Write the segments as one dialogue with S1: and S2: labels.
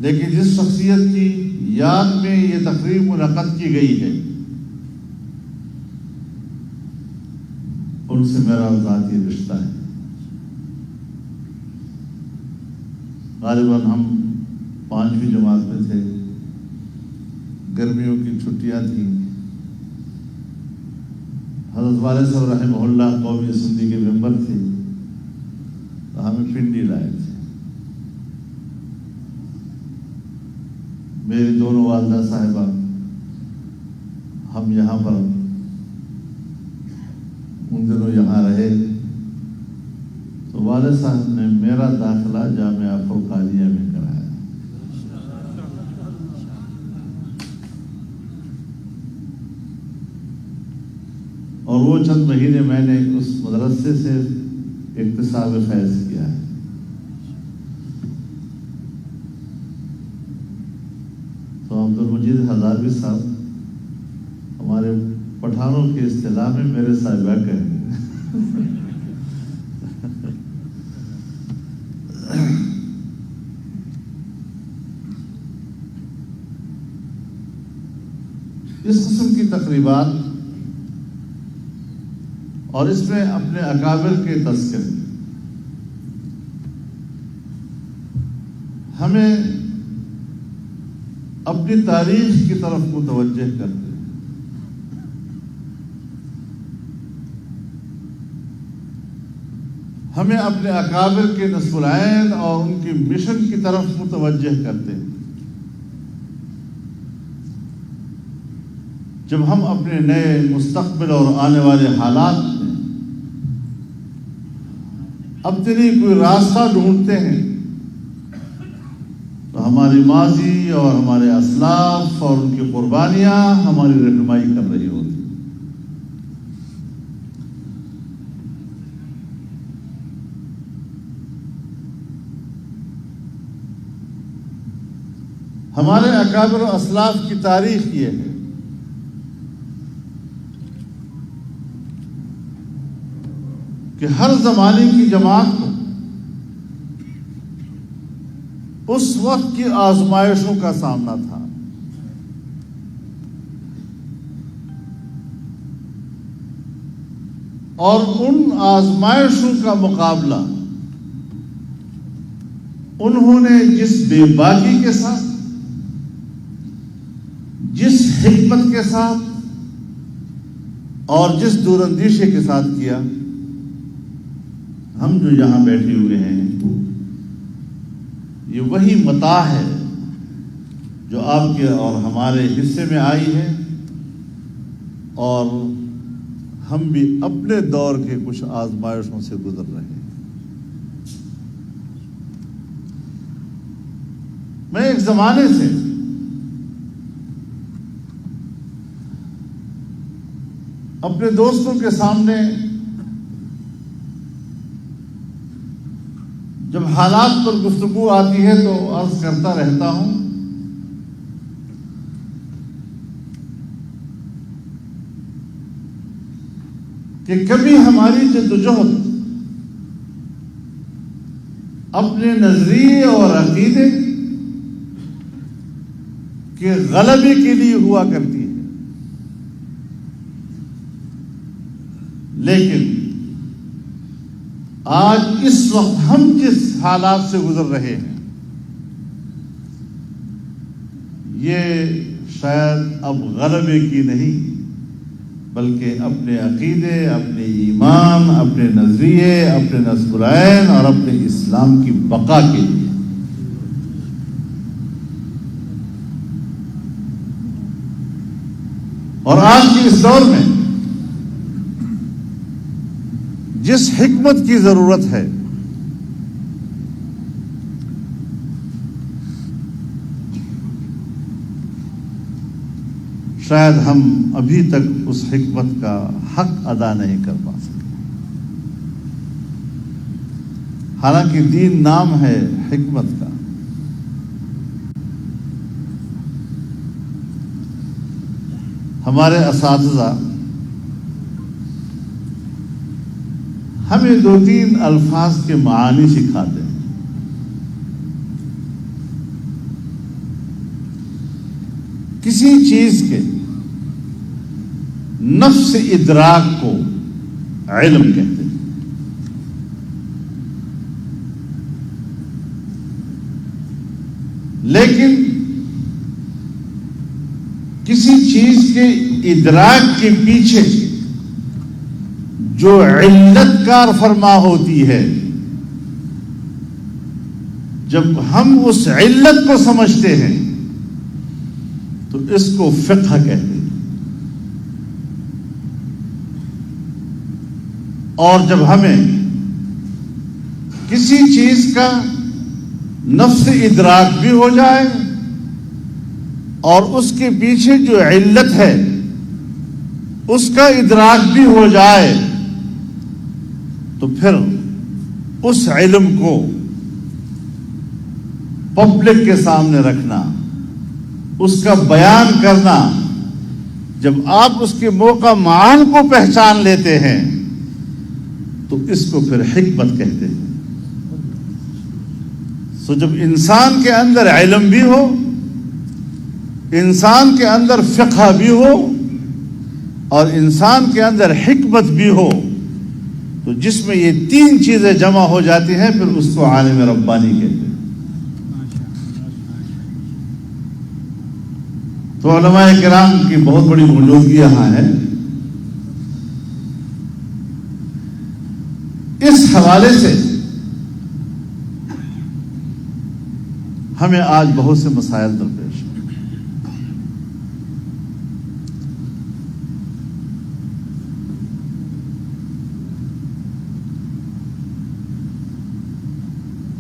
S1: لیکن جس شخصیت کی یاد میں یہ تقریب منعقد کی گئی ہے ان سے میرا ذاتی رشتہ ہے. غالباً ہم 5ویں جماعت میں تھے، گرمیوں کی چھٹیاں تھیں. حضرت والد صاحب رحمہ اللہ قومی اسمبلی کے ممبر تھے تو ہمیں پنڈی لائے تھے. میری دونوں والدہ صاحبہ ہم یہاں پر ان دنوں یہاں رہے تو والد صاحب نے میرا داخلہ جامعہ فرقانیہ میں کرایا. اور وہ چند مہینے میں نے اس مدرسے سے اکتساب فیض کیا ہے. تو عبدالمجید ہزاروی صاحب ہمارے پٹھانوں کی اصطلاح میں میرے صاحبہ کہیں گے. اس قسم کی تقریبات اور اس میں اپنے اکابر کے تذکرے ہمیں اپنی تاریخ کی طرف متوجہ کرتے ہیں. ہمیں اپنے اکابر کے نسب العین اور ان کی مشن کی طرف متوجہ کرتے ہیں. جب ہم اپنے نئے مستقبل اور آنے والے حالات میں اپنی کوئی راستہ ڈھونڈتے ہیں تو ہماری ماضی اور ہمارے اسلاف اور ان کی قربانیاں ہماری رہنمائی کر رہی ہوتی. ہمارے اکابر و اسلاف کی تاریخ یہ ہے کہ ہر زمانے کی جماعت کو اس وقت کی آزمائشوں کا سامنا تھا. اور ان آزمائشوں کا مقابلہ انہوں نے جس بے باکی کے ساتھ، جس حکمت کے ساتھ اور جس دور اندیشی کے ساتھ کیا. ہم جو یہاں بیٹھے ہوئے ہیں یہ وہی متاع ہے جو آپ کے اور ہمارے حصے میں آئی ہے، اور ہم بھی اپنے دور کے کچھ آزمائشوں سے گزر رہے ہیں. میں ایک زمانے سے اپنے دوستوں کے سامنے جب حالات پر گفتگو آتی ہے تو عرض کرتا رہتا ہوں کہ کبھی ہماری جدوجہد اپنے نظریے اور عقیدے کے غلبے کے لیے ہوا کرتی ہے، لیکن آج اس وقت ہم جس حالات سے گزر رہے ہیں یہ شاید اب غلبے کی نہیں بلکہ اپنے عقیدے، اپنے ایمان، اپنے نظریے، اپنے نسب العین اور اپنے اسلام کی بقا کے لیے. اور آج کے اس دور میں جس حکمت کی ضرورت ہے شاید ہم ابھی تک اس حکمت کا حق ادا نہیں کر پا سکے. حالانکہ دین نام ہے حکمت کا. ہمارے اساتذہ ہمیں 2-3 الفاظ کے معانی سکھاتے ہیں. کسی چیز کے نفس ادراک کو علم کہتے ہیں. لیکن کسی چیز کے ادراک کے پیچھے جو علت کار فرما ہوتی ہے، جب ہم اس علت کو سمجھتے ہیں تو اس کو فقہ کہتے ہیں. اور جب ہمیں کسی چیز کا نفس ادراک بھی ہو جائے اور اس کے پیچھے جو علت ہے اس کا ادراک بھی ہو جائے تو پھر اس علم کو پبلک کے سامنے رکھنا، اس کا بیان کرنا، جب آپ اس کے موقع معان کو پہچان لیتے ہیں تو اس کو پھر حکمت کہتے ہیں. سو جب انسان کے اندر علم بھی ہو، انسان کے اندر فقہ بھی ہو اور انسان کے اندر حکمت بھی ہو، تو جس میں یہ تین چیزیں جمع ہو جاتی ہیں پھر اس کو عالم ربانی کہتے ہیں. تو علماء کرام کی بہت بڑی موجودگی یہاں ہے. اس حوالے سے ہمیں آج بہت سے مسائل درپیش ہیں.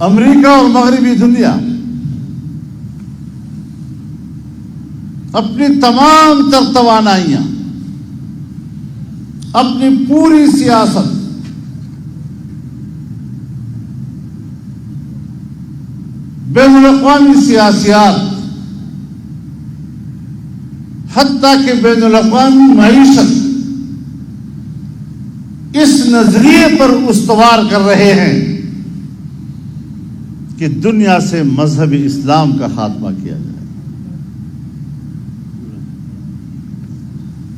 S1: امریکہ اور مغربی دنیا اپنی تمام تر توانائیاں، اپنی پوری سیاست بین الاقوامی سیاسیات، حتیٰ کہ بین الاقوامی معیشت اس نظریے پر استوار کر رہے ہیں کہ دنیا سے مذہب اسلام کا خاتمہ کیا جائے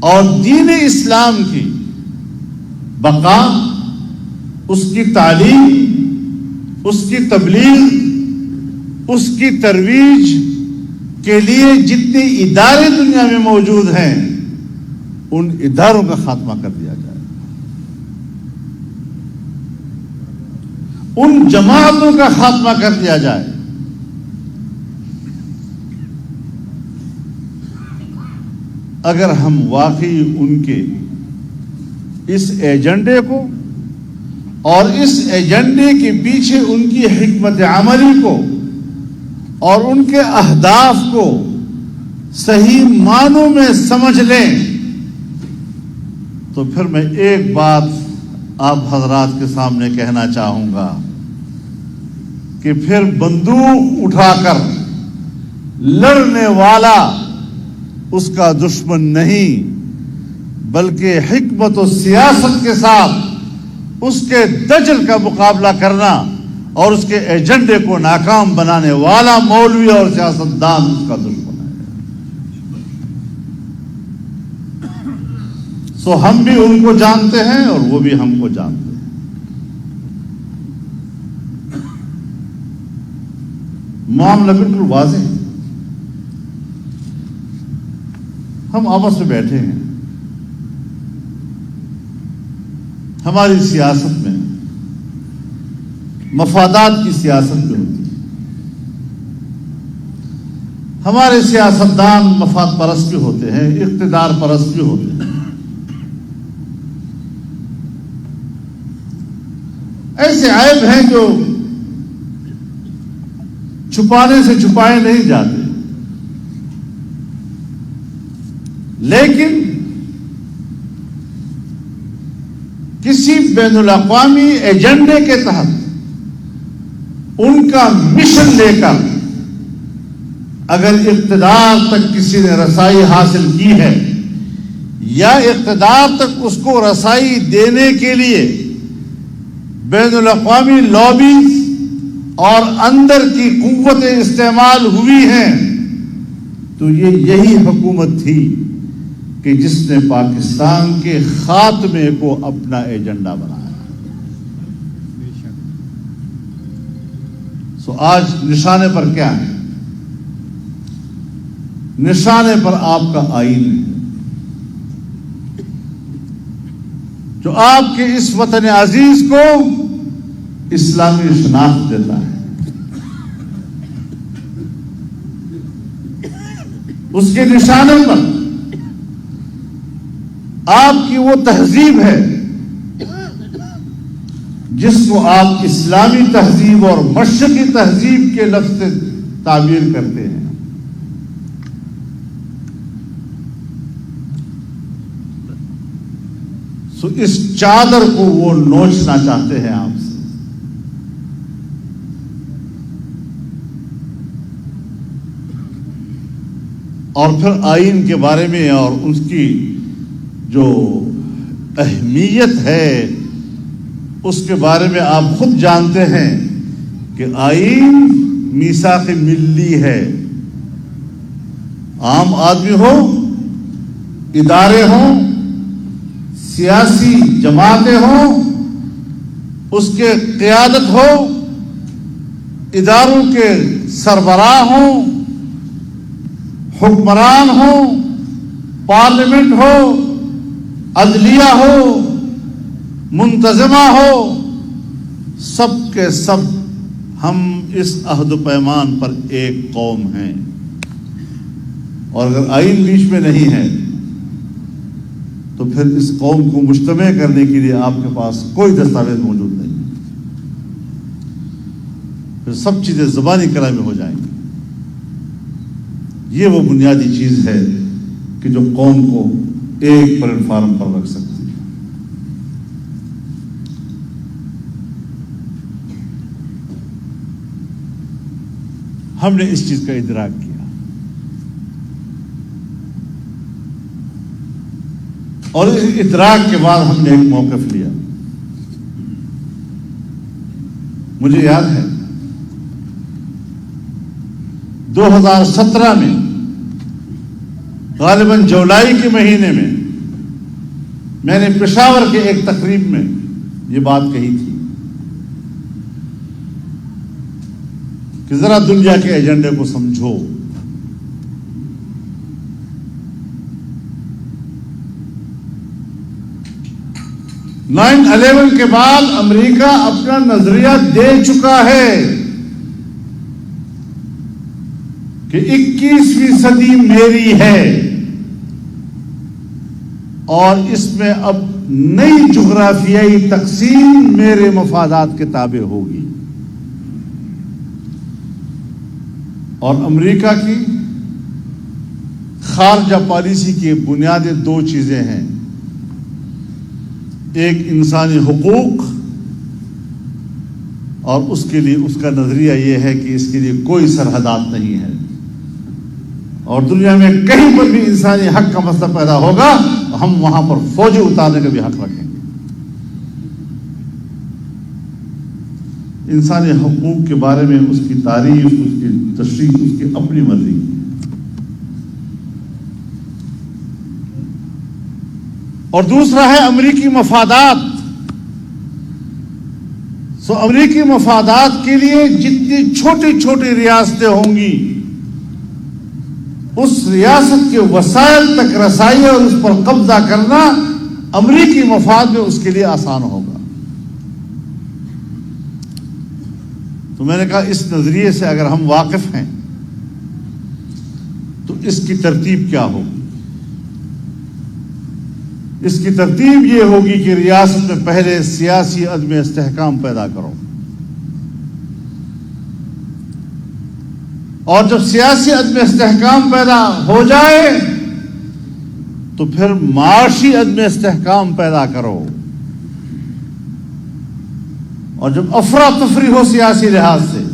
S1: اور دین اسلام کی بقا، اس کی تعلیم، اس کی تبلیغ، اس کی ترویج کے لیے جتنے ادارے دنیا میں موجود ہیں ان اداروں کا خاتمہ کر دیا جائے، ان جماعتوں کا خاتمہ کر دیا جائے. اگر ہم واقعی ان کے اس ایجنڈے کو اور اس ایجنڈے کے پیچھے ان کی حکمت عملی کو اور ان کے اہداف کو صحیح معنوں میں سمجھ لیں تو پھر میں ایک بات آپ حضرات کے سامنے کہنا چاہوں گا کہ پھر بندوق اٹھا کر لڑنے والا اس کا دشمن نہیں، بلکہ حکمت و سیاست کے ساتھ اس کے دجل کا مقابلہ کرنا اور اس کے ایجنڈے کو ناکام بنانے والا مولوی اور سیاستدان اس کا دشمن ہے. سو ہم بھی ان کو جانتے ہیں اور وہ بھی ہم کو جانتے ہیں. معاملہ بالکل واضح ہے. ہم آپس میں بیٹھے ہیں، ہماری سیاست میں مفادات کی سیاست بھی ہوتی ہے. ہمارے سیاستدان مفاد پرست بھی ہوتے ہیں، اقتدار پرست بھی ہوتے ہیں. ایسے عیب ہیں جو چھپانے سے چھپائے نہیں جاتے، لیکن کسی بین الاقوامی ایجنڈے کے تحت ان کا مشن لے کر اگر اقتدار تک کسی نے رسائی حاصل کی ہے یا اقتدار تک اس کو رسائی دینے کے لیے بین الاقوامی لابی اور اندر کی قوتیں استعمال ہوئی ہیں تو یہی حکومت تھی کہ جس نے پاکستان کے خاتمے کو اپنا ایجنڈا بنایا. سو آج نشانے پر کیا ہے؟ نشانے پر آپ کا آئین ہے جو آپ کے اس وطن عزیز کو اسلامی شناخت دیتا ہے. اس کے نشانے پر آپ کی وہ تہذیب ہے جس کو آپ اسلامی تہذیب اور مشرقی تہذیب کے لفظ سے تعبیر کرتے ہیں. سو اس چادر کو وہ نوچنا چاہتے ہیں آپ سے. اور پھر آئین کے بارے میں اور اس کی جو اہمیت ہے اس کے بارے میں آپ خود جانتے ہیں کہ آئین میثاق ملی ہے. عام آدمی ہو، ادارے ہوں، سیاسی جماعتیں ہوں، اس کے قیادت ہو، اداروں کے سربراہ ہوں، حکمران ہوں، پارلیمنٹ ہو، عدلیہ ہو، منتظمہ ہو، سب کے سب ہم اس عہد و پیمان پر ایک قوم ہیں. اور اگر آئین بیچ میں نہیں ہے تو پھر اس قوم کو مجتمع کرنے کے لیے آپ کے پاس کوئی دستاویز موجود نہیں. پھر سب چیزیں زبانی کلام میں ہو جائیں گی. یہ وہ بنیادی چیز ہے کہ جو قوم کو ایک پلیٹ فارم پر رکھ سکتی ہے. ہم نے اس چیز کا ادراک کیا اور اس ادراک کے بعد ہم نے ایک موقف لیا. مجھے یاد ہے 2017 میں غالباً جولائی کے مہینے میں نے پشاور کے ایک تقریب میں یہ بات کہی تھی کہ ذرا دنیا کے ایجنڈے کو سمجھو. نائن 11 کے بعد امریکہ اپنا نظریہ دے چکا ہے کہ 21ویں صدی میری ہے اور اس میں اب نئی جغرافیائی تقسیم میرے مفادات کے تابع ہوگی. اور امریکہ کی خارجہ پالیسی کی بنیادیں دو چیزیں ہیں. ایک انسانی حقوق اور اس کے لیے اس کا نظریہ یہ ہے کہ اس کے لیے کوئی سرحدات نہیں ہے اور دنیا میں کہیں پر بھی انسانی حق کا مسئلہ پیدا ہوگا ہم وہاں پر فوجیں اتارنے کا بھی حق رکھیں گے. انسانی حقوق کے بارے میں اس کی تعریف، اس کی تشریح اس کی اپنی مرضی. اور دوسرا ہے امریکی مفادات. سو امریکی مفادات کے لیے جتنی چھوٹی چھوٹی ریاستیں ہوں گی اس ریاست کے وسائل تک رسائی اور اس پر قبضہ کرنا امریکی مفاد میں اس کے لیے آسان ہوگا. تو میں نے کہا اس نظریے سے اگر ہم واقف ہیں تو اس کی ترتیب کیا ہوگی؟ اس کی ترتیب یہ ہوگی کہ ریاست میں پہلے سیاسی عدم استحکام پیدا کرو اور جب سیاسی عدم استحکام پیدا ہو جائے تو پھر معاشی عدم استحکام پیدا کرو اور جب افراتفری ہو سیاسی لحاظ سے،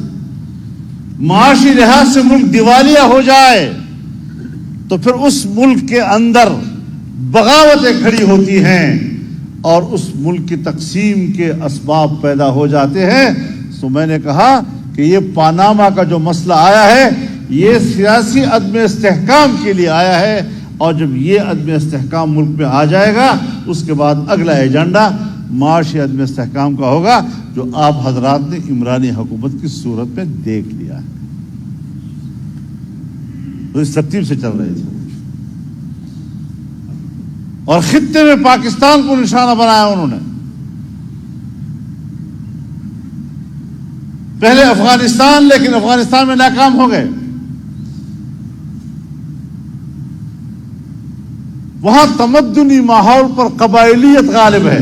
S1: معاشی لحاظ سے ملک دیوالیہ ہو جائے تو پھر اس ملک کے اندر بغاوتیں کھڑی ہوتی ہیں اور اس ملک کی تقسیم کے اسباب پیدا ہو جاتے ہیں. سو میں نے کہا کہ یہ پاناما کا جو مسئلہ آیا ہے یہ سیاسی عدم استحکام کے لیے آیا ہے، اور جب یہ عدم استحکام ملک میں آ جائے گا اس کے بعد اگلا ایجنڈا معاشی عدم استحکام کا ہوگا، جو آپ حضرات نے عمرانی حکومت کی صورت میں دیکھ لیا ہے۔ تو اس ترتیب سے چل رہے تھے، اور خطے میں پاکستان کو نشانہ بنایا انہوں نے۔ پہلے افغانستان، لیکن افغانستان میں ناکام ہو گئے۔ وہاں تمدنی ماحول پر قبائلیت غالب ہے،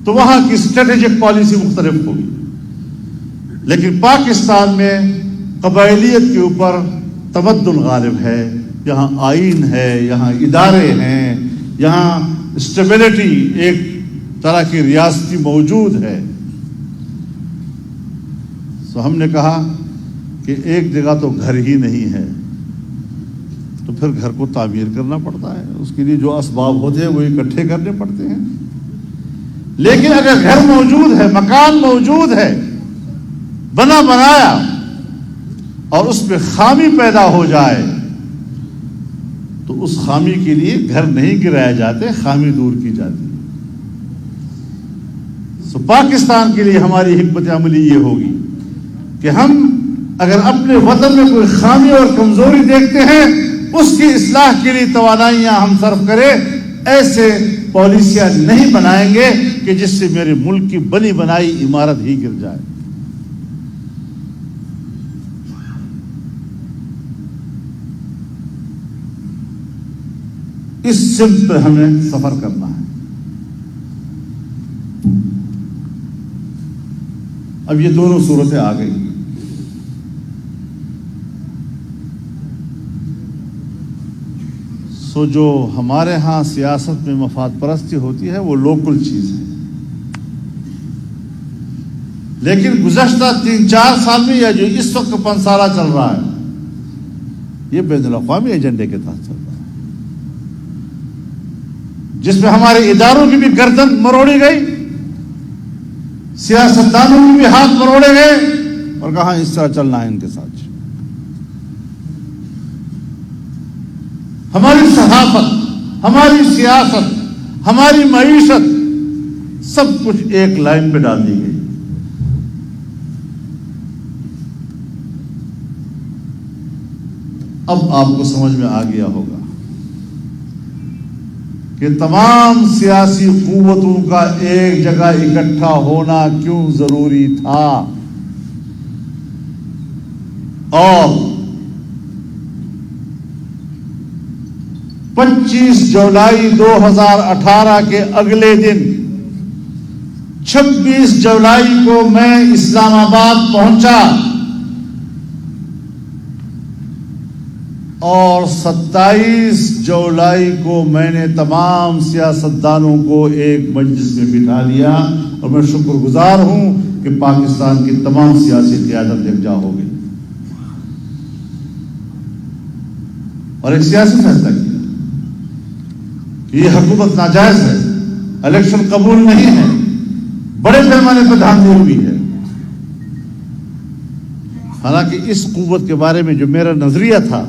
S1: تو وہاں کی اسٹریٹجک پالیسی مختلف ہوگی۔ لیکن پاکستان میں قبائلیت کے اوپر تمدن غالب ہے، یہاں آئین ہے، یہاں ادارے ہیں، یہاں اسٹیبلٹی ایک طرح کی ریاستی موجود ہے۔ تو ہم نے کہا کہ ایک جگہ تو گھر ہی نہیں ہے، تو پھر گھر کو تعمیر کرنا پڑتا ہے، اس کے لیے جو اسباب ہوتے ہیں وہ اکٹھے کرنے پڑتے ہیں۔ لیکن اگر گھر موجود ہے، مکان موجود ہے، بنا بنایا، اور اس میں خامی پیدا ہو جائے تو اس خامی کے لیے گھر نہیں گرائے جاتے، خامی دور کی جاتی ہے۔ تو پاکستان کے لیے ہماری حکمت عملی یہ ہوگی کہ ہم اگر اپنے وطن میں کوئی خامی اور کمزوری دیکھتے ہیں، اس کی اصلاح کے لیے توانائیاں ہم صرف کریں، ایسے پالیسیاں نہیں بنائیں گے کہ جس سے میرے ملک کی بنی بنائی عمارت ہی گر جائے۔ اس سمت پر ہمیں سفر کرنا ہے۔ اب یہ دونوں صورتیں آ گئی۔ سو جو ہمارے ہاں سیاست میں مفاد پرستی ہوتی ہے وہ لوکل چیز ہے، لیکن گزشتہ 3-4 سال میں یا جو اس وقت 5 سالہ چل رہا ہے، یہ بین الاقوامی ایجنڈے کے تحت چل رہا ہے، جس میں ہمارے اداروں کی بھی گردن مروڑی گئی، سیاستدانوں کی بھی ہاتھ مروڑے گئے، اور کہاں اس طرح چلنا ہے ان کے ساتھ۔ ہماری صحافت، ہماری سیاست، ہماری معیشت، سب کچھ ایک لائن پہ ڈال دی گئی۔ اب آپ کو سمجھ میں آ گیا ہوگا کہ تمام سیاسی قوتوں کا ایک جگہ اکٹھا ہونا کیوں ضروری تھا، اور 25 جولائی 2018 کے اگلے دن 26 جولائی کو میں اسلام آباد پہنچا، اور 27 جولائی کو میں نے تمام سیاستدانوں کو ایک مجلس میں بٹھا لیا، اور میں شکر گزار ہوں کہ پاکستان کی تمام سیاسی قیادت یکجا ہو گئی، اور ایک سیاسی فیصلہ کیا کہ یہ حکومت ناجائز ہے، الیکشن قبول نہیں ہے، بڑے پیمانے پر دھاندلی ہوئی ہے۔ حالانکہ اس قوت کے بارے میں جو میرا نظریہ تھا،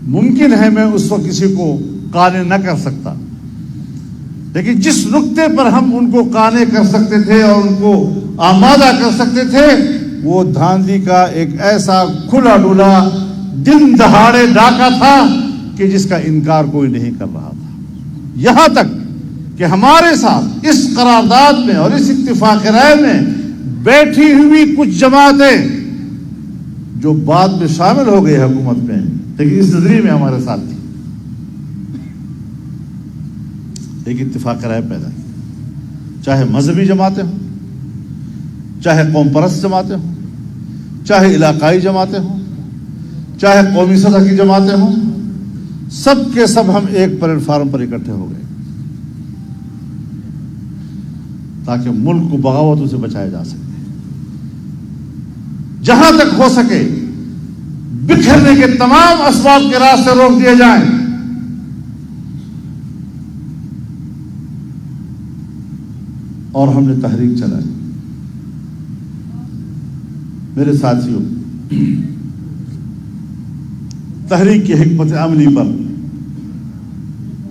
S1: ممکن ہے میں اس وقت کسی کو قانع نہ کر سکتا، لیکن جس نقطے پر ہم ان کو قانع کر سکتے تھے اور ان کو آمادہ کر سکتے تھے، وہ دھاندلی کا ایک ایسا کھلا ڈولا دن دہاڑے ڈاکہ تھا کہ جس کا انکار کوئی نہیں کر رہا تھا، یہاں تک کہ ہمارے ساتھ اس قرارداد میں اور اس اتفاق رائے میں بیٹھی ہوئی کچھ جماعتیں جو بعد میں شامل ہو گئی حکومت میں، لیکن اس نظریے میں ہمارے ساتھ تھی، ایک اتفاق رائے پیدا کی، چاہے مذہبی جماعتیں ہوں، چاہے قوم پرست جماعتیں ہوں، چاہے علاقائی جماعتیں ہوں، چاہے قومی سطح کی جماعتیں ہوں، سب کے سب ہم ایک پلیٹ فارم پر اکٹھے ہو گئے تاکہ ملک کو بغاوتوں سے بچایا جا سکے، جہاں تک ہو سکے بکھرنے کے تمام اسباب کے راستے روک دیے جائیں، اور ہم نے تحریک چلائی۔ میرے ساتھیوں، تحریک کی حکمت عملی پر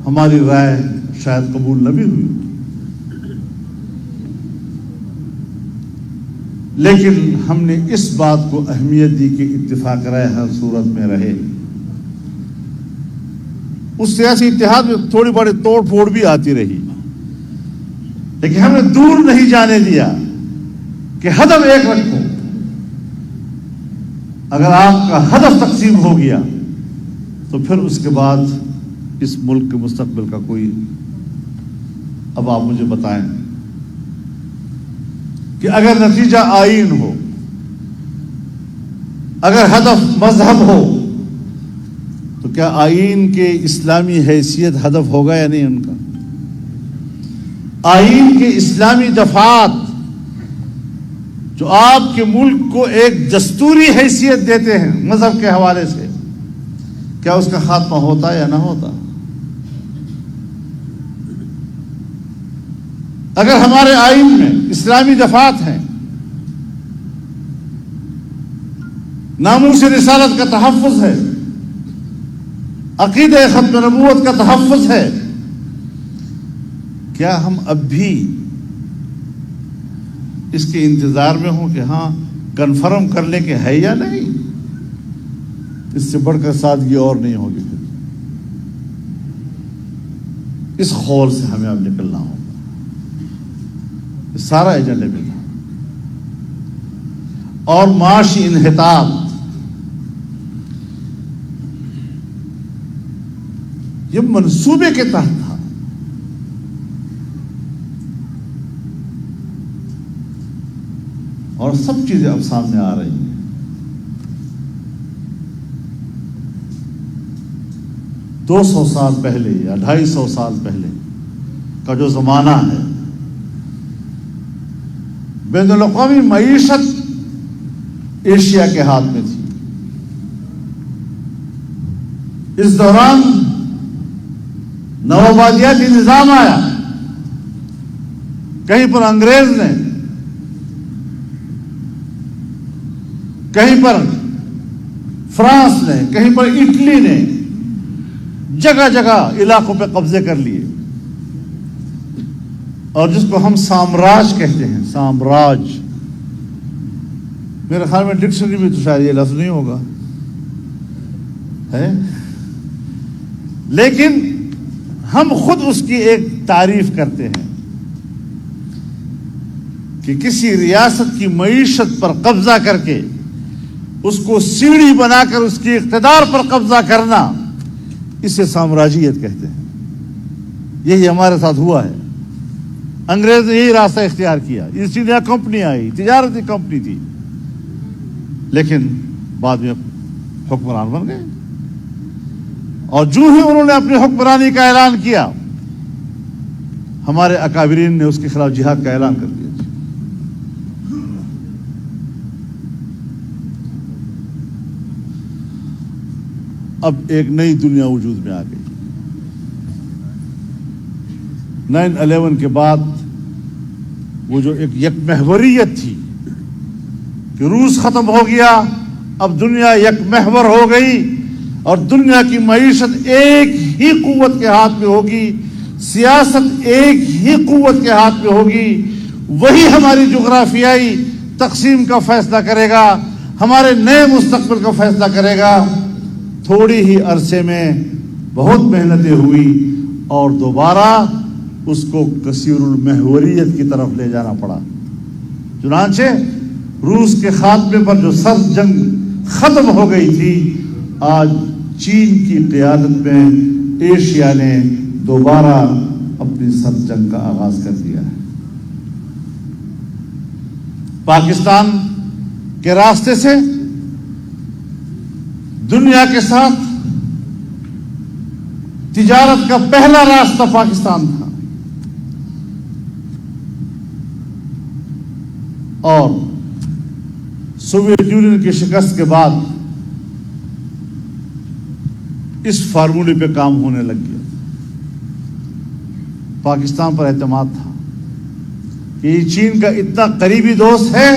S1: ہماری رائے شاید قبول نہ بھی ہوئی، لیکن ہم نے اس بات کو اہمیت دی کہ اتفاق رائے ہر صورت میں رہے۔ اس سیاسی اتحاد میں تھوڑی بڑی توڑ پھوڑ بھی آتی رہی، لیکن ہم نے دور نہیں جانے دیا کہ ہدف ایک رکھو۔ اگر آپ کا ہدف تقسیم ہو گیا تو پھر اس کے بعد اس ملک کے مستقبل کا کوئی، اب آپ مجھے بتائیں کہ اگر نتیجہ آئین ہو، اگر ہدف مذہب ہو، تو کیا آئین کے اسلامی حیثیت ہدف ہوگا یا نہیں ان کا؟ آئین کے اسلامی دفعات جو آپ کے ملک کو ایک دستوری حیثیت دیتے ہیں مذہب کے حوالے سے، کیا اس کا خاتمہ ہوتا یا نہ ہوتا؟ اگر ہمارے آئین میں اسلامی دفعات ہیں، ناموس رسالت کا تحفظ ہے، عقیدہ ختم نبوت کا تحفظ ہے، کیا ہم اب بھی اس کے انتظار میں ہوں کہ ہاں کنفرم کر لیں کہ ہے یا نہیں؟ اس سے بڑھ کر سادگی اور نہیں ہوگی۔ پھر اس خول سے ہمیں اب نکلنا ہوگا، سارا ایجنڈے میں تھا۔ اور معاشی انحطاط یہ منصوبے کے تحت تھا، اور سب چیزیں اب سامنے آ رہی ہیں۔ 200 سال پہلے یا 250 سال پہلے کا جو زمانہ ہے، بین الاقوامی معیشت ایشیا کے ہاتھ میں تھی۔ اس دوران نوآبادیاتی نظام آیا، کہیں پر انگریز نے، کہیں پر فرانس نے، کہیں پر اٹلی نے جگہ جگہ علاقوں پہ قبضے کر لیے، اور جس کو ہم سامراج کہتے ہیں، سامراج، میرے خیال میں ڈکشنری میں تو شاید یہ لفظ نہیں ہوگا ہے، لیکن ہم خود اس کی ایک تعریف کرتے ہیں کہ کسی ریاست کی معیشت پر قبضہ کر کے اس کو سیڑھی بنا کر اس کی اقتدار پر قبضہ کرنا، اسے سامراجیت کہتے ہیں۔ یہی ہمارے ساتھ ہوا ہے، انگریز نے یہی راستہ اختیار کیا، ایسٹ انڈیا کمپنی آئی، تجارتی کمپنی تھی، لیکن بعد میں حکمران بن گئے، اور جو ہی انہوں نے اپنی حکمرانی کا اعلان کیا، ہمارے اکابرین نے اس کے خلاف جہاد کا اعلان کر دیا۔ اب ایک نئی دنیا وجود میں آ گئی۔ 9/11 کے بعد وہ جو ایک یک محوریت تھی کہ روس ختم ہو گیا، اب دنیا یک محور ہو گئی، اور دنیا کی معیشت ایک ہی قوت کے ہاتھ میں ہوگی، سیاست ایک ہی قوت کے ہاتھ میں ہوگی، وہی ہماری جغرافیائی تقسیم کا فیصلہ کرے گا، ہمارے نئے مستقبل کا فیصلہ کرے گا۔ تھوڑی ہی عرصے میں بہت محنتیں ہوئی اور دوبارہ اس کو کثیر المحوریت کی طرف لے جانا پڑا۔ چنانچہ روس کے خاتمے پر جو سرد جنگ ختم ہو گئی تھی، آج چین کی قیادت میں ایشیا نے دوبارہ اپنی سرد جنگ کا آغاز کر دیا ہے۔ پاکستان کے راستے سے دنیا کے ساتھ تجارت کا پہلا راستہ پاکستان تھا، اور سوویت یونین کی شکست کے بعد اس فارمولے پہ کام ہونے لگ گیا۔ پاکستان پر اعتماد تھا کہ یہ چین کا اتنا قریبی دوست ہے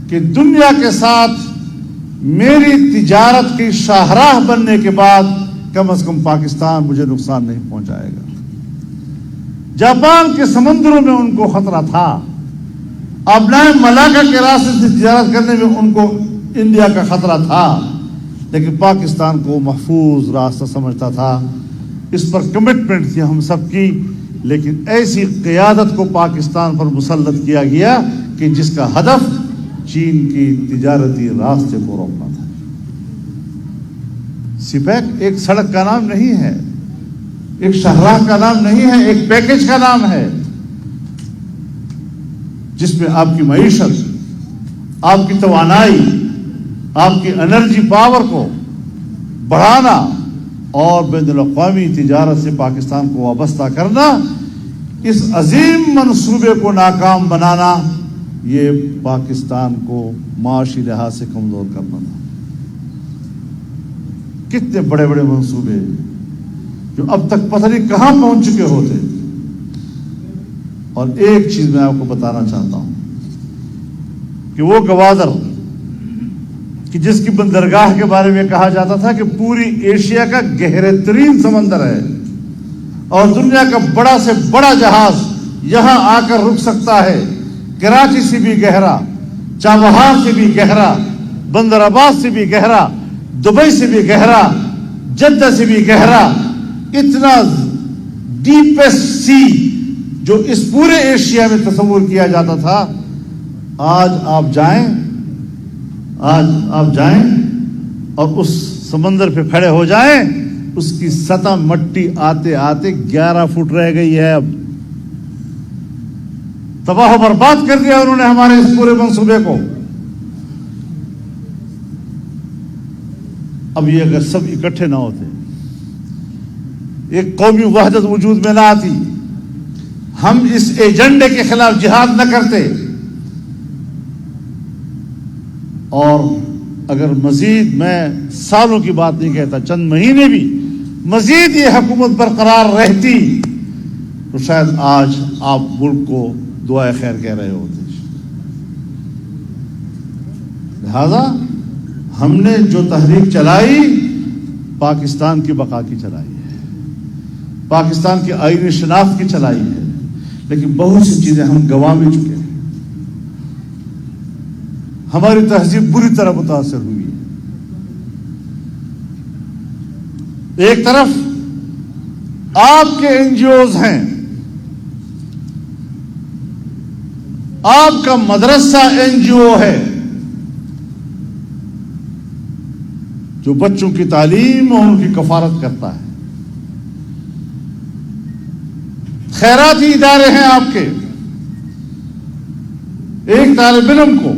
S1: کہ دنیا کے ساتھ میری تجارت کی شاہراہ بننے کے بعد کم از کم پاکستان مجھے نقصان نہیں پہنچائے گا۔ جاپان کے سمندروں میں ان کو خطرہ تھا، ابنائے ملاکا کے راستے سے تجارت کرنے میں ان کو انڈیا کا خطرہ تھا، لیکن پاکستان کو محفوظ راستہ سمجھتا تھا۔ اس پر کمٹمنٹ تھی ہم سب کی، لیکن ایسی قیادت کو پاکستان پر مسلط کیا گیا کہ جس کا ہدف چین کی تجارتی راستے کو روکنا تھا۔ سپیک ایک سڑک کا نام نہیں ہے، ایک شاہراہ کا نام نہیں ہے، ایک پیکج کا نام ہے جس میں آپ کی معیشت، آپ کی توانائی، آپ کی انرجی پاور کو بڑھانا اور بین الاقوامی تجارت سے پاکستان کو وابستہ کرنا، اس عظیم منصوبے کو ناکام بنانا، یہ پاکستان کو معاشی لحاظ سے کمزور کرنا تھا۔ کتنے بڑے بڑے منصوبے جو اب تک پتہ نہیں کہاں پہنچ چکے ہوتے۔ اور ایک چیز میں آپ کو بتانا چاہتا ہوں کہ وہ گوادر کہ جس کی بندرگاہ کے بارے میں کہا جاتا تھا کہ پوری ایشیا کا گہرے ترین سمندر ہے اور دنیا کا بڑا سے بڑا جہاز یہاں آ کر رک سکتا ہے، کراچی سے بھی گہرا، چابہار سے بھی گہرا، بندر عباس سے بھی گہرا، دبئی سے بھی گہرا، جدہ سے بھی گہرا، اتنا ڈیپسٹ سی جو اس پورے ایشیا میں تصور کیا جاتا تھا، آج آپ جائیں اور اس سمندر پہ کھڑے ہو جائیں، اس کی سطح مٹی آتے آتے 11 فٹ رہ گئی ہے۔ اب تباہ و برباد کر دیا انہوں نے ہمارے اس پورے منصوبے کو۔ اب یہ اگر سب اکٹھے نہ ہوتے، ایک قومی وحدت وجود میں نہ آتی، ہم اس ایجنڈے کے خلاف جہاد نہ کرتے، اور اگر مزید، میں سالوں کی بات نہیں کہتا، چند مہینے بھی مزید یہ حکومت برقرار رہتی تو شاید آج آپ ملک کو دعائے خیر کہہ رہے ہوتے۔ لہذا ہم نے جو تحریک چلائی پاکستان کی بقا کی چلائی ہے، پاکستان کی آئینی شناخت کی چلائی ہے، لیکن بہت سی چیزیں ہم گنوا بھی چکے ہیں۔ ہماری تہذیب بری طرح متاثر ہوئی ہے۔ ایک طرف آپ کے این جی اوز ہیں، آپ کا مدرسہ این جی او ہے جو بچوں کی تعلیم اور ان کی کفالت کرتا ہے، خیراتی ادارے ہیں آپ کے، ایک طالب علم کو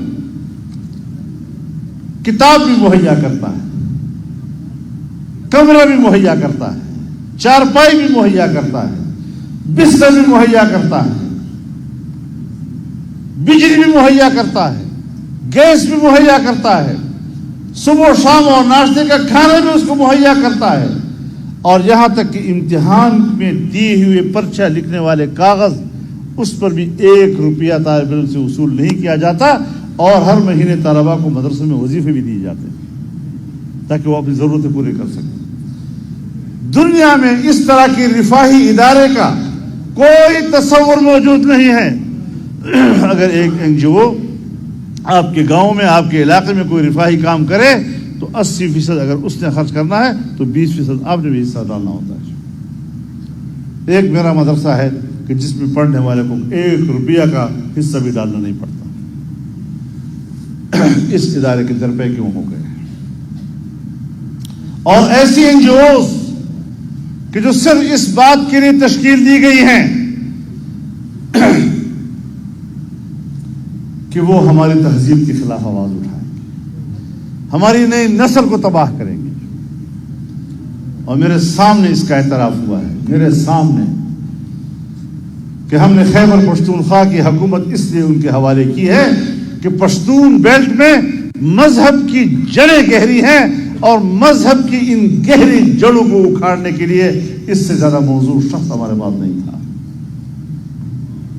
S1: کتاب بھی مہیا کرتا ہے، کمرہ بھی مہیا کرتا ہے، چارپائی بھی مہیا کرتا ہے، بستر بھی مہیا کرتا ہے، بجلی بھی مہیا کرتا ہے، گیس بھی مہیا کرتا ہے، صبح شام اور ناشتے کا کھانا بھی اس کو مہیا کرتا ہے، اور یہاں تک کہ امتحان میں دیے ہوئے پرچہ لکھنے والے کاغذ، اس پر بھی 1 روپیہ طالب علم سے وصول نہیں کیا جاتا، اور ہر مہینے طلباء کو مدرسے میں وظیفے بھی دیے جاتے ہیں تاکہ وہ اپنی ضرورتیں پوری کر سکیں۔ دنیا میں اس طرح کی رفاہی ادارے کا کوئی تصور موجود نہیں ہے۔ اگر ایک این جی او آپ کے گاؤں میں، آپ کے علاقے میں کوئی رفاہی کام کرے تو 80% اگر اس نے خرچ کرنا ہے تو 20% آپ نے بھی حصہ ڈالنا ہوتا ہے۔ ایک میرا مدرسہ ہے کہ جس میں پڑھنے والے کو 1 روپیہ کا حصہ بھی ڈالنا نہیں پڑتا۔ اس ادارے کے درپے کیوں ہو گئے؟ اور ایسی این جی اوز کہ جو صرف اس بات کے لیے تشکیل دی گئی ہیں کہ وہ ہماری تہذیب کے خلاف آواز اٹھائیں گے، ہماری نئی نسل کو تباہ کریں گے۔ اور میرے سامنے اس کا اعتراف ہوا ہے، میرے سامنے، کہ ہم نے خیبر پختونخوا کی حکومت اس لیے ان کے حوالے کی ہے کہ پشتون بیلٹ میں مذہب کی جڑیں گہری ہیں، اور مذہب کی ان گہری جڑوں کو اکھاڑنے کے لیے اس سے زیادہ موضوع شخص ہمارے پاس نہیں تھا۔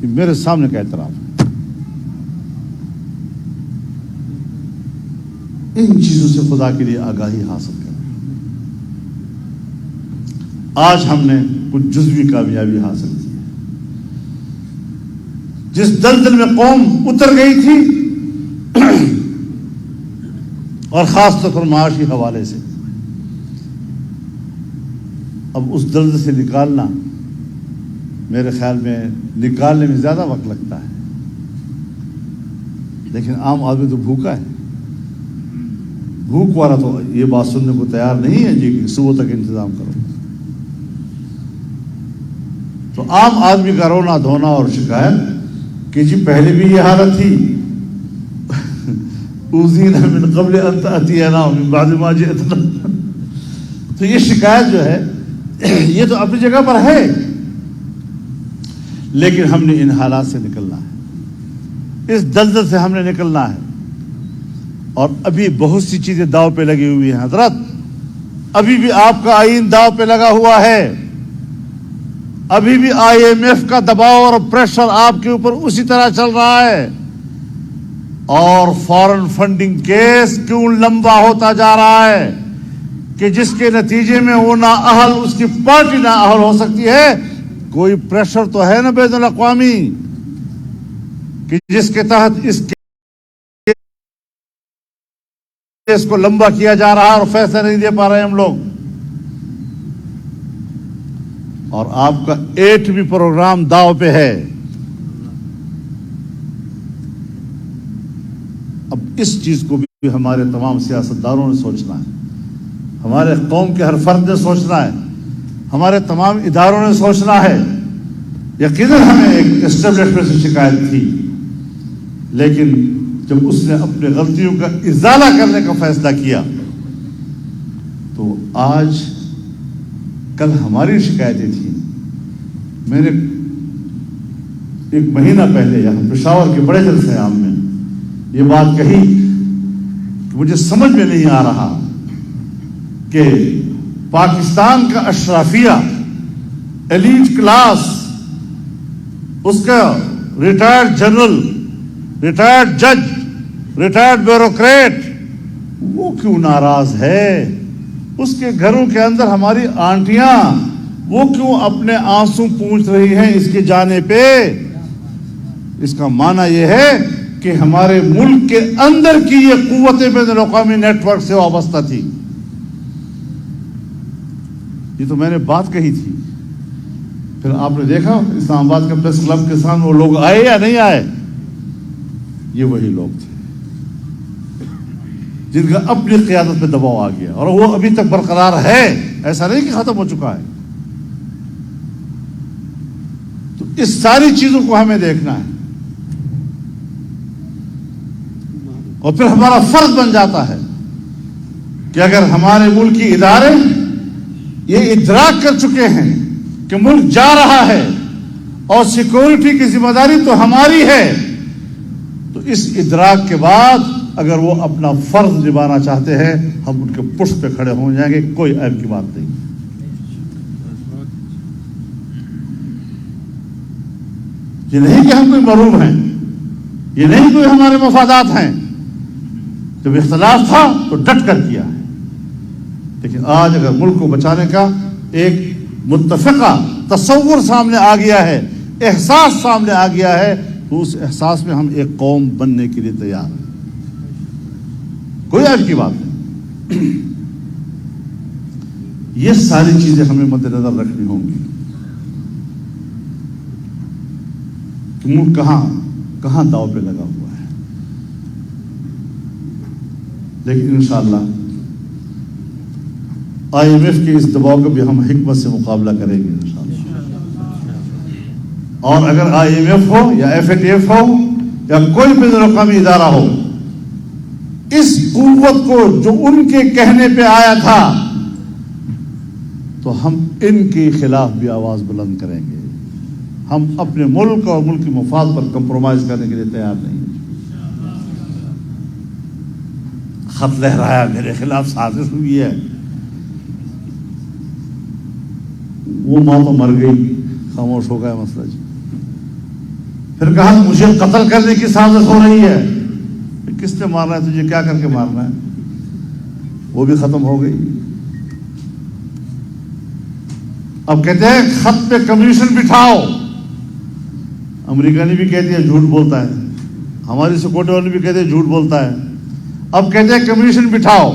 S1: یہ میرے سامنے کا اعتراف ہے۔ ان چیزوں سے خدا کے لیے آگاہی حاصل کریں. آج ہم نے کچھ جزوی کامیابی حاصل کی. جس دلدل میں قوم اتر گئی تھی اور خاص طور پر معاشی حوالے سے، اب اس دلدل سے نکالنا میرے خیال میں نکالنے میں زیادہ وقت لگتا ہے، لیکن عام آدمی تو بھوکا ہے. بھوک والا تو یہ بات سننے کو تیار نہیں ہے جی کہ صبح تک انتظام کرو. تو عام آدمی کا رونا دھونا اور شکایت کہ جی پہلے بھی یہ حالت تھی، اوذینا من قبل ان تأتینا ومن بعد ما جئتنا. تو یہ شکایت جو ہے یہ تو اپنی جگہ پر ہے، لیکن ہم نے ان حالات سے نکلنا ہے، اس دلدل سے ہم نے نکلنا ہے. اور ابھی بہت سی چیزیں داؤ پہ لگی ہوئی ہیں حضرت. ابھی بھی آپ کا آئین داؤ پہ لگا ہوا ہے. ابھی بھی IMF کا دباؤ اور پریشر آپ کے اوپر اسی طرح چل رہا ہے. اور فارن فنڈنگ کیس کیوں لمبا ہوتا جا رہا ہے کہ جس کے نتیجے میں وہ نااہل، اس کی پارٹی نااہل ہو سکتی ہے. کوئی پریشر تو ہے نا بین الاقوامی کہ جس کے تحت اس کیس کو لمبا کیا جا رہا ہے اور فیصلہ نہیں دے پا رہے ہم لوگ. اور آپ کا 8واں پروگرام داؤ پہ ہے. اب اس چیز کو بھی ہمارے تمام سیاستدانوں نے سوچنا ہے، ہمارے قوم کے ہر فرد نے سوچنا ہے، ہمارے تمام اداروں نے سوچنا ہے. یقیناً ہمیں ایک اسٹیبلشمنٹ سے شکایت تھی، لیکن جب اس نے اپنے غلطیوں کا ازالہ کرنے کا فیصلہ کیا تو آج کل ہماری شکایتیں تھیں. میں نے ایک مہینہ پہلے یہاں پشاور کے بڑے جلسے عام میں یہ بات کہی کہ مجھے سمجھ میں نہیں آ رہا کہ پاکستان کا اشرافیہ، ایلیٹ کلاس، اس کا ریٹائرڈ جنرل، ریٹائرڈ جج، ریٹائرڈ بیوروکریٹ، وہ کیوں ناراض ہے. اس کے گھروں کے اندر ہماری آنٹیاں وہ کیوں اپنے آنسو پونچھ رہی ہیں اس کے جانے پہ. اس کا معنی یہ ہے کہ ہمارے ملک کے اندر کی یہ قوتیں بین الاقوامی نیٹ ورک سے وابستہ تھی. یہ تو میں نے بات کہی تھی. پھر آپ نے دیکھا اسلام آباد کے پریس کلب کے سامنے وہ لوگ آئے یا نہیں آئے. یہ وہی لوگ تھے جن کا اپنی قیادت پہ دباؤ آ گیا اور وہ ابھی تک برقرار ہے، ایسا نہیں کہ ختم ہو چکا ہے. تو اس ساری چیزوں کو ہمیں دیکھنا ہے اور پھر ہمارا فرض بن جاتا ہے کہ اگر ہمارے ملک کی ادارے یہ ادراک کر چکے ہیں کہ ملک جا رہا ہے اور سیکورٹی کی ذمہ داری تو ہماری ہے، تو اس ادراک کے بعد اگر وہ اپنا فرض نبھانا چاہتے ہیں ہم ان کے پشت پہ کھڑے ہو جائیں گے. کوئی عیب کی بات نہیں. یہ نہیں کہ ہم کوئی مروب ہیں، یہ نہیں کوئی ہمارے مفادات ہیں. جب اختلاف تھا تو ڈٹ کر کیا ہے، لیکن آج اگر ملک کو بچانے کا ایک متفقہ تصور سامنے آ گیا ہے، احساس سامنے آ گیا ہے، تو اس احساس میں ہم ایک قوم بننے کے لیے تیار ہیں. کوئی عیب کی بات نہیں. یہ ساری چیزیں ہمیں مد نظر رکھنی ہوں گی کہ ملک کہاں داؤ پہ لگا ہوا ہے. لیکن انشاءاللہ IMF کے اس دباؤ کا بھی ہم حکمت سے مقابلہ کریں گے انشاءاللہ. اور اگر IMF ہو یا FATF ہو یا کوئی بین الاقوامی ادارہ ہو، اس قوت کو جو ان کے کہنے پہ آیا تھا تو ہم ان کے خلاف بھی آواز بلند کریں گے. ہم اپنے ملک اور ملک کی مفاد پر کمپرومائز کرنے کے لیے تیار نہیں. خط لہرایا میرے خلاف سازش ہوئی ہے، وہ ماں تو مر گئی، خاموش ہو گیا مسئلہ جی. پھر کہا مجھے قتل کرنے کی سازش ہو رہی ہے. کس نے مارنا ہے تجھے، کیا کر کے مارنا ہے؟ وہ بھی ختم ہو گئی. اب کہتے ہیں خط پہ کمیشن بٹھاؤ. امریکہ نے بھی کہہ دیا جھوٹ بولتا ہے, ہماری سکوٹے والے بھی کہتے ہیں جھوٹ بولتا ہے. اب کہتے ہیں کمیشن بٹھاؤ.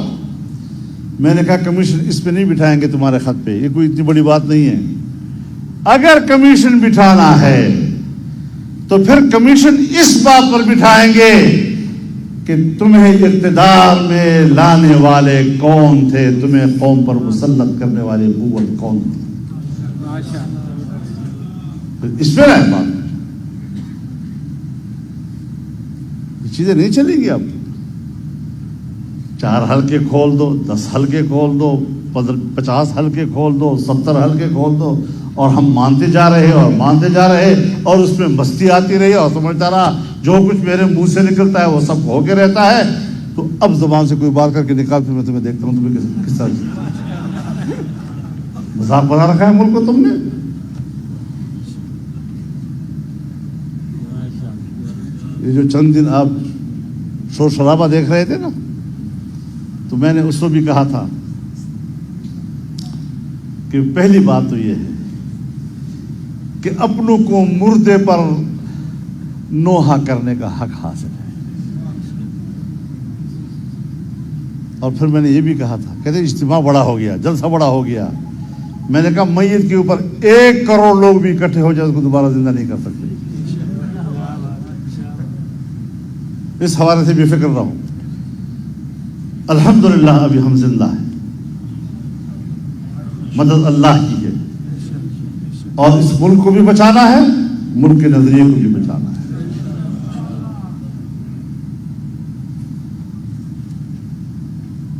S1: میں نے کہا کمیشن اس پہ نہیں بٹھائیں گے تمہارے خط پہ, یہ کوئی اتنی بڑی بات نہیں ہے. اگر کمیشن بٹھانا ہے تو پھر کمیشن اس بات پر بٹھائیں گے کہ تمہیں اقتدار میں لانے والے کون تھے, تمہیں قوم پر مسلط کرنے والے قوت کون تھی. اس میں رہے بات, یہ چیزیں نہیں چلیں گی. اب 4 حلقے کھول دو, 10 حلقے کھول دو, 50 حلقے کھول دو, 70 حلقے کھول دو, اور ہم مانتے جا رہے اور مانتے جا رہے, اور اس میں مستی آتی رہی اور سمجھتا رہا جو کچھ میرے منہ سے نکلتا ہے وہ سب ہو کے رہتا ہے. تو اب زبان سے کوئی بات کر کے نکال, پھر میں تمہیں دیکھتا ہوں تمہیں کس طرح مذاق بنا رکھا ہے ملک کو تم نے. یہ جو چند دن آپ شور شرابہ دیکھ رہے تھے نا, تو میں نے اس کو بھی کہا تھا کہ پہلی بات تو یہ ہے کہ اپنوں کو مردے پر نوحہ کرنے کا حق حاصل ہے. اور پھر میں نے یہ بھی کہا تھا, کہتے اجتماع بڑا ہو گیا, جلسہ بڑا ہو گیا. میں نے کہا میت کے اوپر 1 کروڑ لوگ بھی اکٹھے ہو جائے اس کو دوبارہ زندہ نہیں کر سکتے. اس حوالے سے بے فکر رہو. الحمدللہ ابھی ہم زندہ ہیں, مدد اللہ کی ہے, اور اس ملک کو بھی بچانا ہے, ملک کے نظریے کو بھی بچانا ہے.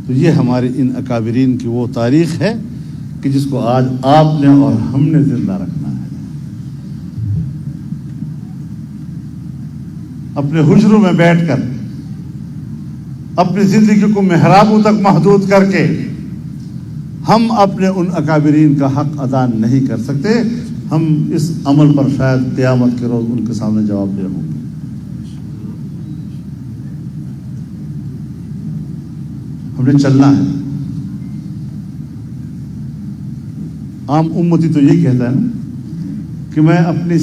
S1: تو یہ ہمارے ان اکابرین کی وہ تاریخ ہے کہ جس کو آج آپ نے اور ہم نے زندہ رکھنا ہے. اپنے حجروں میں بیٹھ کر اپنی زندگی کو محرابوں تک محدود کر کے ہم اپنے ان اکابرین کا حق ادا نہیں کر سکتے. ہم اس عمل پر شاید قیامت کے روز ان کے سامنے جواب دہ ہوں گے. ہم نے چلنا ہے. عام امتی تو یہ کہتا ہے نا کہ میں اپنی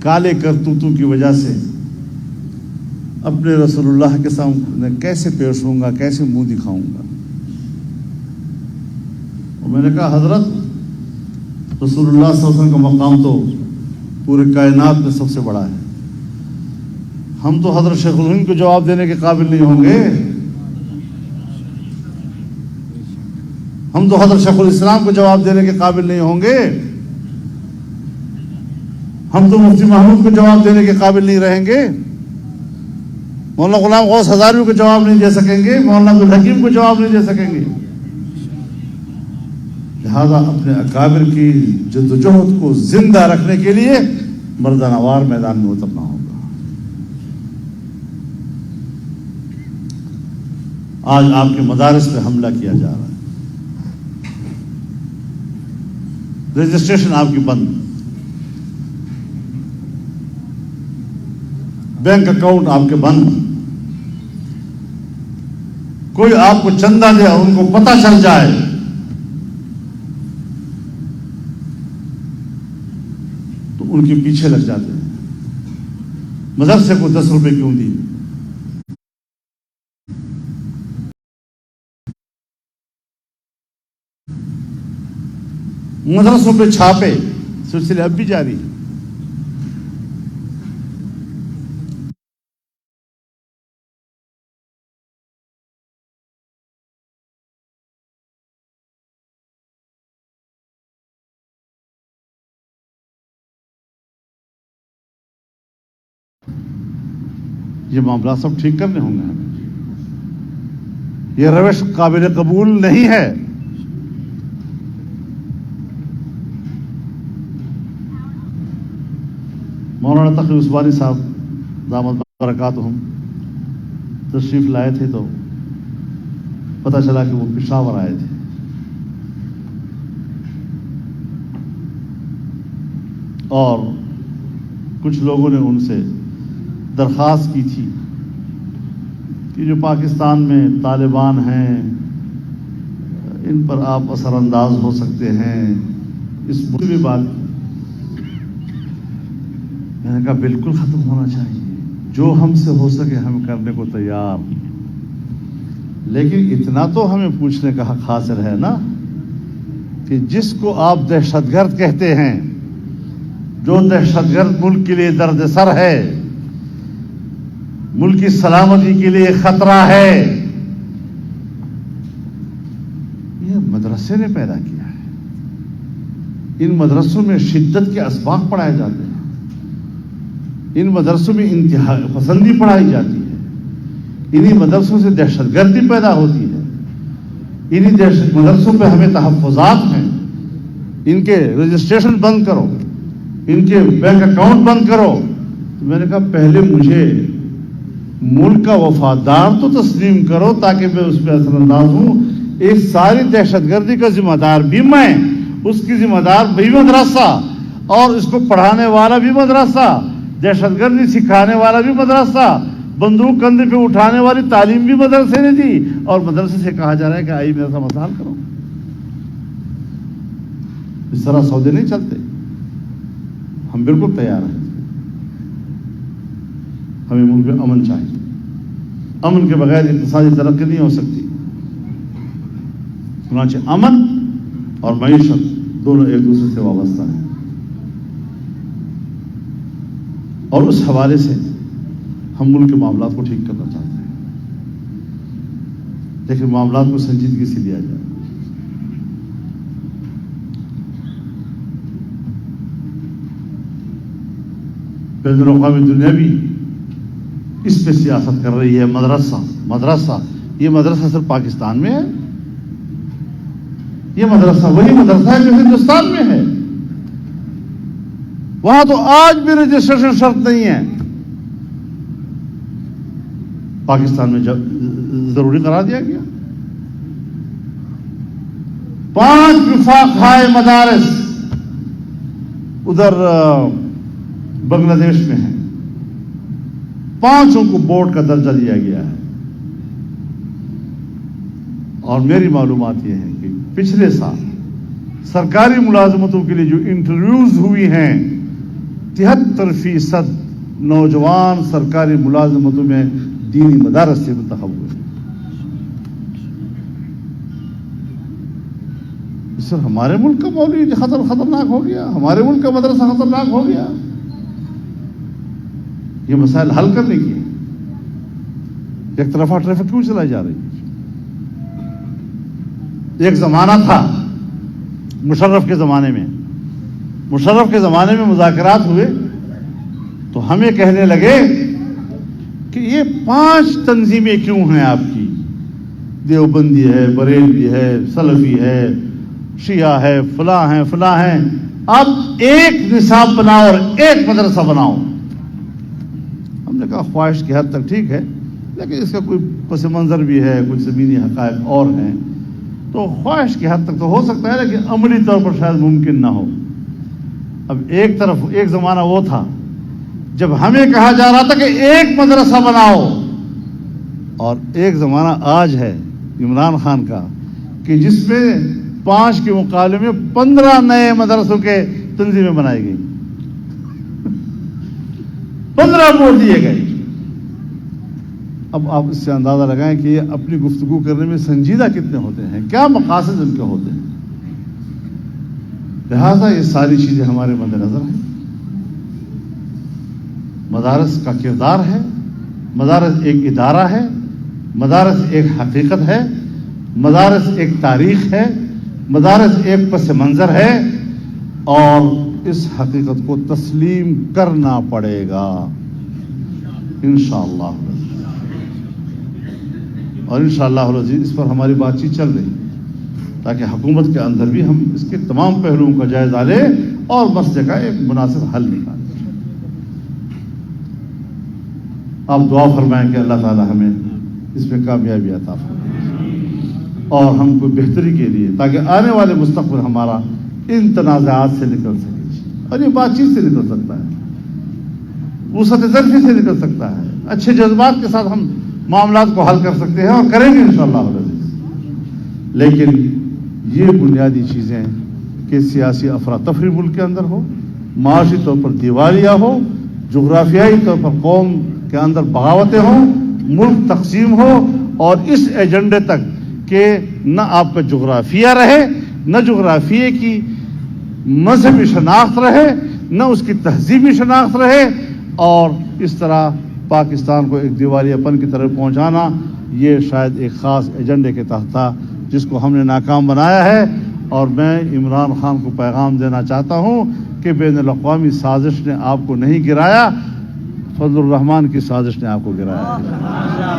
S1: کالے کرتوتوں کی وجہ سے اپنے رسول اللہ کے سامنے کیسے پیش ہوں گا, کیسے منہ دکھاؤں گا. اور میں نے کہا حضرت رسول اللہ صلی اللہ علیہ وسلم کا مقام تو پورے کائنات میں سب سے بڑا ہے. ہم تو حضرت شیخ الہند کو جواب دینے کے قابل نہیں ہوں گے. ہم تو حضرت شیخ الاسلام کو جواب دینے کے قابل نہیں ہوں گے. ہم تو مفتی محمود کو جواب دینے کے قابل نہیں رہیں گے. مولانا غلام غوث ہزاروی کو جواب نہیں دے سکیں گے. مولانا عبدالحکیم کو جواب نہیں دے سکیں گے. لہذا اپنے اکابر کی جدوجہد کو زندہ رکھنے کے لیے مردانہ وار میدان میں اترنا ہوگا. آج آپ کے مدارس پہ حملہ کیا جا رہا ہے. رجسٹریشن آپ کی بند, بینک اکاؤنٹ آپ کے بند. کوئی آپ کو چندہ دے اور ان کو پتہ چل جائے تو ان کے پیچھے لگ جاتے ہیں. مدرسے کو 10 روپے کیوں دی, مدرسوں پہ چھاپے, سلسلے اب بھی جاری. یہ معاملات سب ٹھیک کرنے ہوں گے ہمیں. یہ روش قابل قبول نہیں ہے. مولانا تقی عثمانی صاحب دامت برکاتہم تشریف لائے تھے تو پتہ چلا کہ وہ پشاور آئے تھے. اور کچھ لوگوں نے ان سے درخواست کی تھی کہ جو پاکستان میں طالبان ہیں ان پر آپ اثر انداز ہو سکتے ہیں. اس بھی بات میں نے کہا بالکل ختم ہونا چاہیے. جو ہم سے ہو سکے ہم کرنے کو تیار، لیکن اتنا تو ہمیں پوچھنے کا حق حاصل ہے نا کہ جس کو آپ دہشت گرد کہتے ہیں، جو دہشت گرد ملک کے لیے درد سر ہے، ملک کی سلامتی کے لیے خطرہ ہے، یہ مدرسے نے پیدا کیا ہے. ان مدرسوں میں شدت کے اسباق پڑھائے جاتے ہیں، ان مدرسوں میں انتہا پسندی پڑھائی جاتی ہے، انہی مدرسوں سے دہشت گردی پیدا ہوتی ہے، انہی مدرسوں پہ ہمیں تحفظات ہیں. ان کے رجسٹریشن بند کرو، ان کے بینک اکاؤنٹ بند کرو. تو میں نے کہا پہلے مجھے ملک کا وفادار تو تسلیم کرو تاکہ میں اس پہ اثر انداز ہوں. اس ساری دہشت گردی کا ذمہ دار بھی میں، اس کی ذمہ دار بھی مدرسہ، اور اس کو پڑھانے والا بھی مدرسہ، دہشت گردی سکھانے والا بھی مدرسہ، بندوق کندھے پہ اٹھانے والی تعلیم بھی مدرسے نے دی، اور مدرسے سے کہا جا رہا ہے کہ آئیے میرا سا مسائل کرو. اس طرح سودے نہیں چلتے. ہم بالکل تیار ہیں. ہمیں ملک میں امن چاہیے. امن کے بغیر اقتصادی ترقی نہیں ہو سکتی. چنانچہ امن اور معیشت دونوں ایک دوسرے سے وابستہ ہیں، اور اس حوالے سے ہم ملک کے معاملات کو ٹھیک کرنا چاہتے ہیں، لیکن معاملات کو سنجیدگی سے لیا جائے. بین الاقوامی دنیا بھی اس پہ سیاست کر رہی ہے. مدرسہ یہ مدرسہ صرف پاکستان میں ہے؟ یہ مدرسہ وہی مدرسہ ہے جو ہندوستان میں ہے. وہاں تو آج بھی رجسٹریشن شرط نہیں ہے. پاکستان میں ضروری قرار دیا گیا. 5 وفاق ہائے مدارس ادھر بنگلہ دیش میں ہیں، 5 کو بورڈ کا درجہ دیا گیا ہے. اور میری معلومات یہ ہے کہ پچھلے سال سرکاری ملازمتوں کے لیے جو انٹرویوز ہوئی ہیں 73% نوجوان سرکاری ملازمتوں میں دینی مدارس سے منتخب ہوئے. اس سے ہمارے ملک کا مولوی خطرناک ہو گیا، ہمارے ملک کا مدرسہ خطرناک ہو گیا. یہ مسائل حل کرنے کی ایک طرفہ ٹریفک کیوں چلائی جا رہی ہے؟ ایک زمانہ تھا مشرف کے زمانے میں مذاکرات ہوئے تو ہمیں کہنے لگے کہ یہ 5 تنظیمیں کیوں ہیں آپ کی، دیوبندی ہے، بریلوی ہے، سلفی ہے، شیعہ ہے، فلاں ہیں، آپ ایک نصاب بناؤ اور ایک مدرسہ بناؤ. ہم نے کہا خواہش کی حد تک ٹھیک ہے، لیکن اس کا کوئی پس منظر بھی ہے، کچھ زمینی حقائق اور ہیں. تو خواہش کی حد تک تو ہو سکتا ہے، لیکن عملی طور پر شاید ممکن نہ ہو. اب ایک زمانہ وہ تھا جب ہمیں کہا جا رہا تھا کہ ایک مدرسہ بناؤ، اور ایک زمانہ آج ہے عمران خان کا کہ جس میں 5 کے مقابلے میں 15 نئے مدرسوں کے تنظیمیں بنائی گئی، 15 بورڈ دیے گئے. اب آپ اس سے اندازہ لگائیں کہ یہ اپنی گفتگو کرنے میں سنجیدہ کتنے ہوتے ہیں، کیا مقاصد ان کے ہوتے ہیں. لہذا یہ ساری چیزیں ہمارے مد نظر ہیں. مدارس کا کردار ہے، مدارس ایک ادارہ ہے، مدارس ایک حقیقت ہے، مدارس ایک تاریخ ہے، مدارس ایک پس منظر ہے، اور اس حقیقت کو تسلیم کرنا پڑے گا انشاءاللہ. اور انشاءاللہ العزیز اس پر ہماری بات چیت چل رہی تاکہ حکومت کے اندر بھی ہم اس کے تمام پہلوؤں کا جائزہ لیں اور مسئلے کا ایک مناسب حل نکالیں. آپ دعا فرمائیں کہ اللہ تعالی ہمیں اس میں کامیابی عطا فرمائے اور ہم کو بہتری کے لیے تاکہ آنے والے مستقبل ہمارا ان تنازعات سے نکل سکے، اور یہ بات چیت سے نکل سکتا ہے، وسعت ظرفی سے نکل سکتا ہے، اچھے جذبات کے ساتھ ہم معاملات کو حل کر سکتے ہیں اور کریں گے انشاءاللہ العزیز. لیکن یہ بنیادی چیزیں کہ سیاسی افراتفری ملک کے اندر ہو، معاشی طور پر دیوالیہ ہو، جغرافیائی طور پر قوم کے اندر بغاوتیں ہوں، ملک تقسیم ہو، اور اس ایجنڈے تک کہ نہ آپ کا جغرافیہ رہے، نہ جغرافیے کی مذہبی شناخت رہے، نہ اس کی تہذیبی شناخت رہے، اور اس طرح پاکستان کو ایک دیوالیہ پن کی طرف پہنچانا، یہ شاید ایک خاص ایجنڈے کے تحت تھا جس کو ہم نے ناکام بنایا ہے۔ اور میں عمران خان کو پیغام دینا چاہتا ہوں کہ بین الاقوامی سازش نے آپ کو نہیں گرایا، فضل الرحمان کی سازش نے آپ کو گرایا ہے۔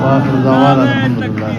S1: وآخر دعوانا الحمدللہ۔